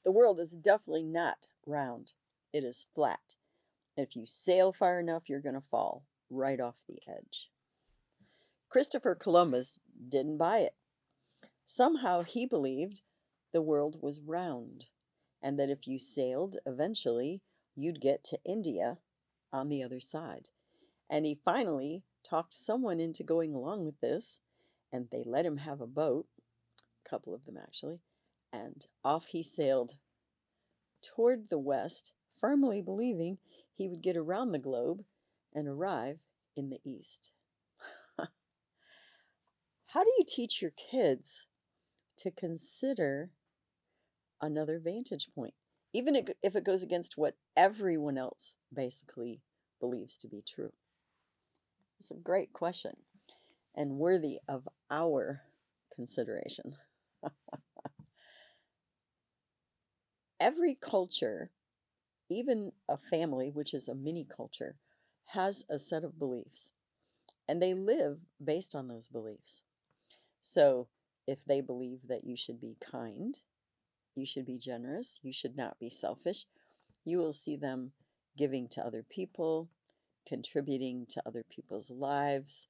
The world is definitely not round. It is flat. If you sail far enough, you're going to fall right off the edge. Christopher Columbus didn't buy it. Somehow he believed the world was round and that if you sailed, eventually you'd get to India on the other side. And he finally talked someone into going along with this, and they let him have a boat, a couple of them actually, and off he sailed toward the west, firmly believing he would get around the globe and arrive in the east. How do you teach your kids to consider another vantage point, even if it goes against what everyone else basically believes to be true? It's a great question and worthy of our consideration. Every culture, even a family, which is a mini culture, has a set of beliefs, and they live based on those beliefs. So, if they believe that you should be kind, you should be generous, you should not be selfish, you will see them giving to other people, contributing to other people's lives,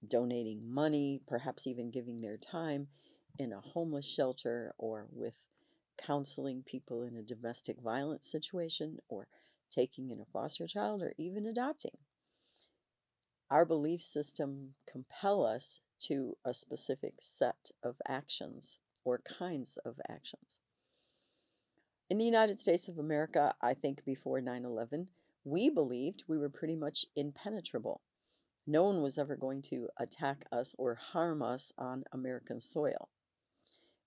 donating money, perhaps even giving their time in a homeless shelter or with counseling people in a domestic violence situation or taking in a foster child or even adopting. Our belief system compel us to a specific set of actions or kinds of actions. In the United States of America, I think before 9/11, we believed we were pretty much impenetrable. No one was ever going to attack us or harm us on American soil.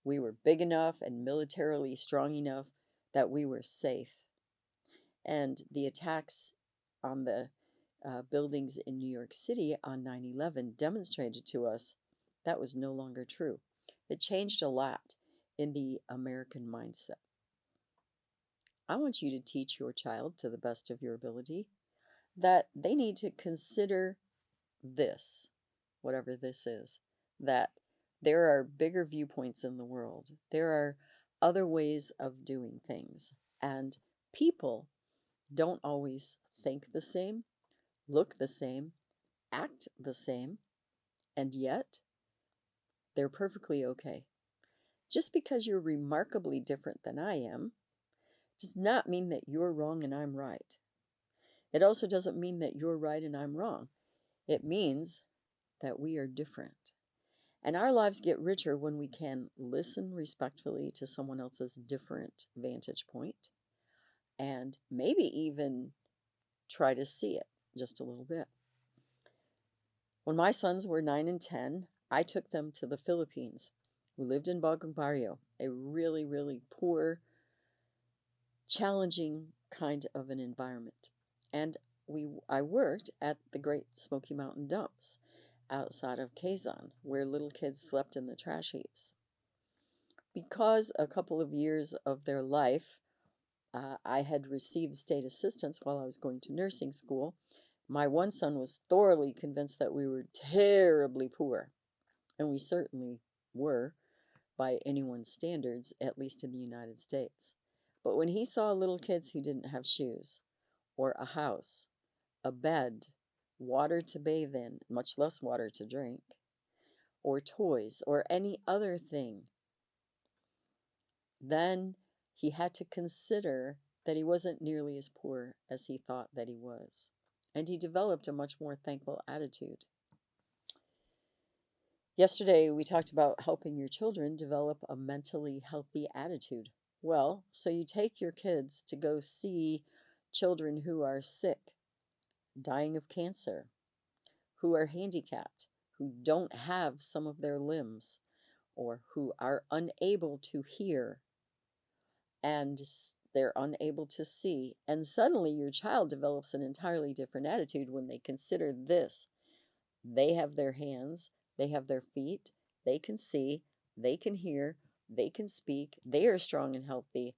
We were big enough and militarily strong enough that we were safe. And the attacks on the buildings in New York City on 9/11 demonstrated to us that was no longer true. It changed a lot in the American mindset. I want you to teach your child, to the best of your ability, that they need to consider this, whatever this is, that there are bigger viewpoints in the world. There are other ways of doing things. And people don't always think the same, look the same, act the same, and yet they're perfectly okay. Just because you're remarkably different than I am does not mean that you're wrong and I'm right. It also doesn't mean that you're right and I'm wrong. It means that we are different. And our lives get richer when we can listen respectfully to someone else's different vantage point and maybe even try to see it just a little bit. When my sons were 9 and 10, I took them to the Philippines. We lived in Bagong Barrio, a really, really poor, challenging kind of an environment. And I worked at the Great Smoky Mountain Dumps outside of Quezon, where little kids slept in the trash heaps. Because a couple of years of their life, I had received state assistance while I was going to nursing school. My one son was thoroughly convinced that we were terribly poor, and we certainly were by anyone's standards, at least in the United States. But when he saw little kids who didn't have shoes, or a house, a bed, water to bathe in, much less water to drink, or toys, or any other thing, then he had to consider that he wasn't nearly as poor as he thought that he was. And he developed a much more thankful attitude. Yesterday, we talked about helping your children develop a mentally healthy attitude. Well, so you take your kids to go see children who are sick, dying of cancer, who are handicapped, who don't have some of their limbs, or who are unable to hear and they're unable to see. And suddenly your child develops an entirely different attitude when they consider this. They have their hands, they have their feet, they can see, they can hear, they can speak, they are strong and healthy.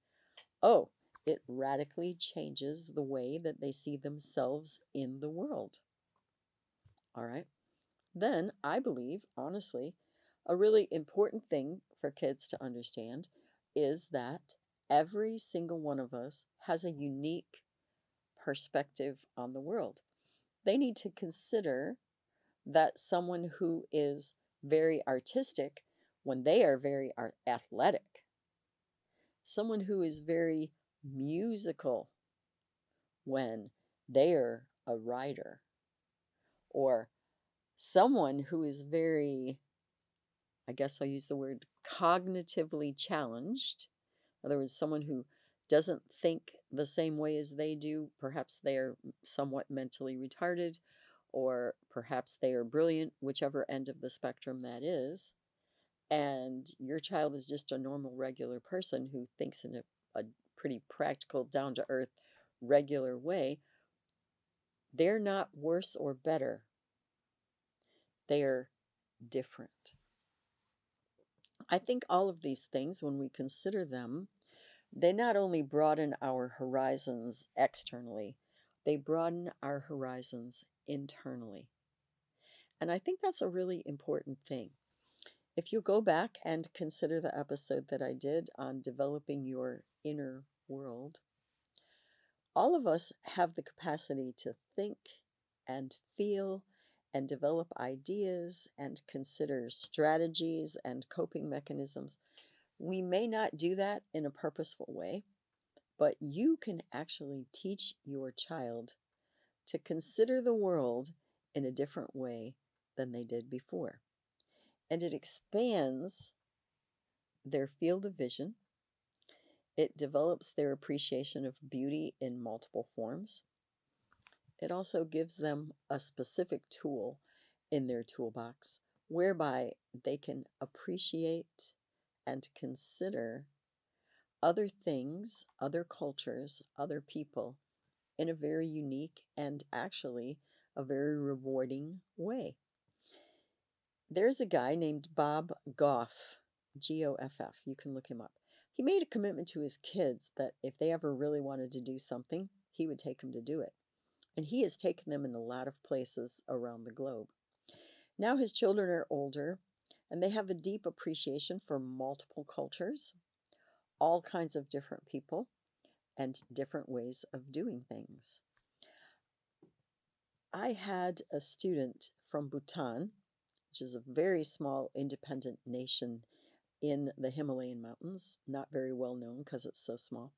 Oh, it radically changes the way that they see themselves in the world. All right. Then I believe, honestly, a really important thing for kids to understand is that Every single one of us has a unique perspective on the world. They need to consider that someone who is very artistic when they are very athletic, someone who is very musical when they're a writer, or someone who is very, I guess I'll use the word cognitively challenged. In other words, someone who doesn't think the same way as they do. Perhaps they are somewhat mentally retarded, or perhaps they are brilliant, whichever end of the spectrum that is. And your child is just a normal, regular person who thinks in a pretty practical, down to earth, regular way. They're not worse or better, they're different. I think all of these things, when we consider them, they not only broaden our horizons externally, they broaden our horizons internally. And I think that's a really important thing. If you go back and consider the episode that I did on developing your inner world, all of us have the capacity to think and feel and develop ideas and consider strategies and coping mechanisms. We may not do that in a purposeful way, but you can actually teach your child to consider the world in a different way than they did before. And it expands their field of vision. It develops their appreciation of beauty in multiple forms. It also gives them a specific tool in their toolbox whereby they can appreciate and consider other things, other cultures, other people in a very unique and actually a very rewarding way. There's a guy named Bob Goff, Goff. You can look him up. He made a commitment to his kids that if they ever really wanted to do something, he would take them to do it. And he has taken them in a lot of places around the globe. Now his children are older and they have a deep appreciation for multiple cultures, all kinds of different people, and different ways of doing things. I had a student from Bhutan, which is a very small independent nation in the Himalayan mountains, not very well known because it's so small.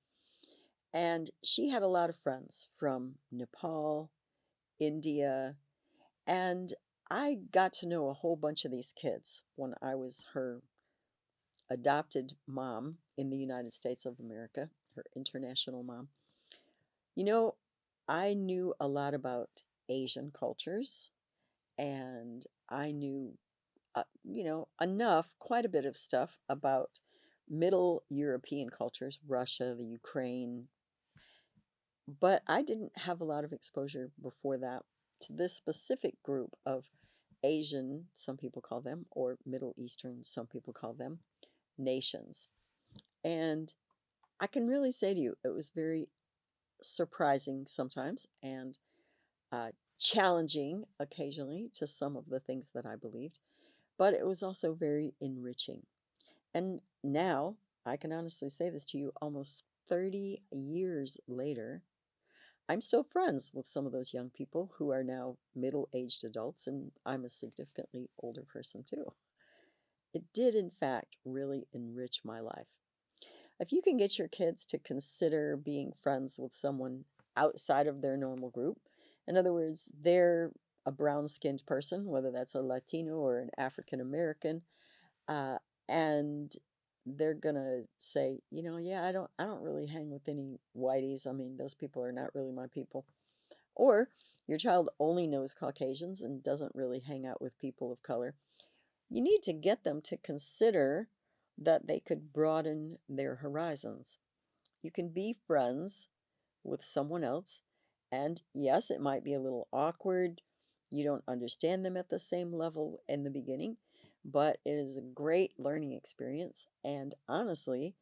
And she had a lot of friends from Nepal, India, and I got to know a whole bunch of these kids when I was her adopted mom in the United States of America, her international mom. You know, I knew a lot about Asian cultures, and I knew, enough, quite a bit of stuff about Middle European cultures, Russia, the Ukraine, but I didn't have a lot of exposure before that to this specific group of Asian, some people call them, or Middle Eastern, some people call them, nations. And I can really say to you, it was very surprising sometimes and challenging occasionally to some of the things that I believed, but it was also very enriching. And now I can honestly say this to you almost 30 years later. I'm still friends with some of those young people who are now middle aged adults, and I'm a significantly older person too. It did, in fact, really enrich my life. If you can get your kids to consider being friends with someone outside of their normal group, in other words, they're a brown skinned person, whether that's a Latino or an African American, uh, and they're gonna say, yeah, I don't really hang with any whiteys. I mean, those people are not really my people. Or your child only knows Caucasians and doesn't really hang out with people of color. You need to get them to consider that they could broaden their horizons. You can be friends with someone else, and yes, it might be a little awkward. You don't understand them at the same level in the beginning, but it is a great learning experience, and honestly,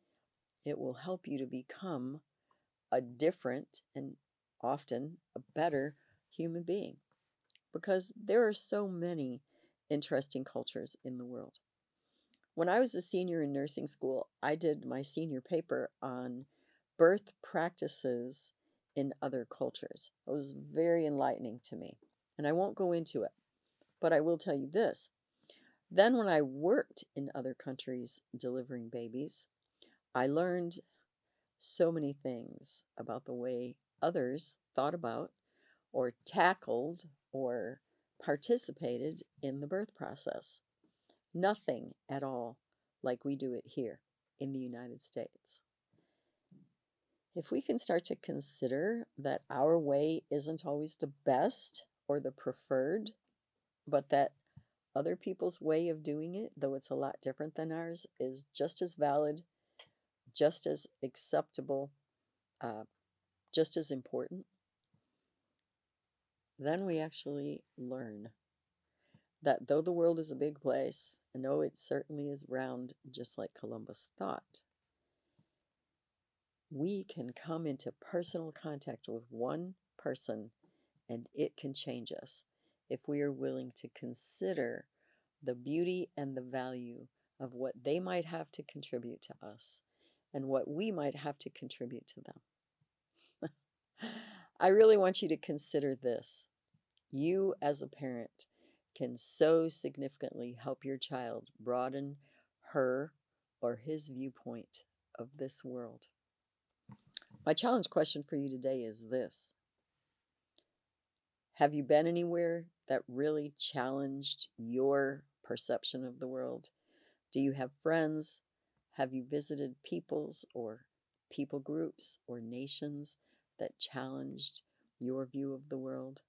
it will help you to become a different and often a better human being because there are so many interesting cultures in the world. When I was a senior in nursing school, I did my senior paper on birth practices in other cultures. It was very enlightening to me. And I won't go into it, but I will tell you this. Then, when I worked in other countries delivering babies, I learned so many things about the way others thought about or tackled or participated in the birth process. Nothing at all like we do it here in the United States. If we can start to consider that our way isn't always the best or the preferred, but that other people's way of doing it, though it's a lot different than ours, is just as valid, just as acceptable, uh, just as important, then we actually learn that though the world is a big place, and though it certainly is round, just like Columbus thought, we can come into personal contact with one person and it can change us if we are willing to consider the beauty and the value of what they might have to contribute to us and what we might have to contribute to them. I really want you to consider this. You, as a parent, can so significantly help your child broaden her or his viewpoint of this world. My challenge question for you today is this: have you been anywhere that really challenged your perception of the world? Do you have friends? Have you visited peoples or people groups or nations that challenged your view of the world?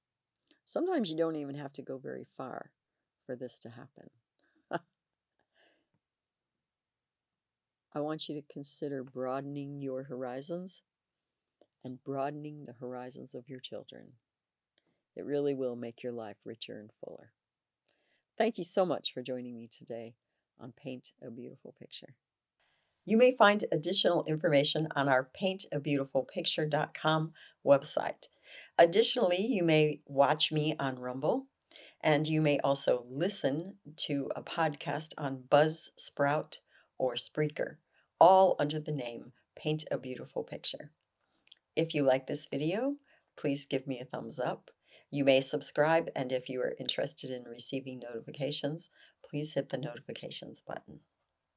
Sometimes you don't even have to go very far for this to happen. I want you to consider broadening your horizons and broadening the horizons of your children. It really will make your life richer and fuller. Thank you so much for joining me today on Paint a Beautiful Picture. You may find additional information on our paintabeautifulpicture.com website. Additionally, you may watch me on Rumble, and you may also listen to a podcast on Buzzsprout or Spreaker, all under the name Paint a Beautiful Picture. If you like this video, please give me a thumbs up. You may subscribe, and if you are interested in receiving notifications, please hit the notifications button.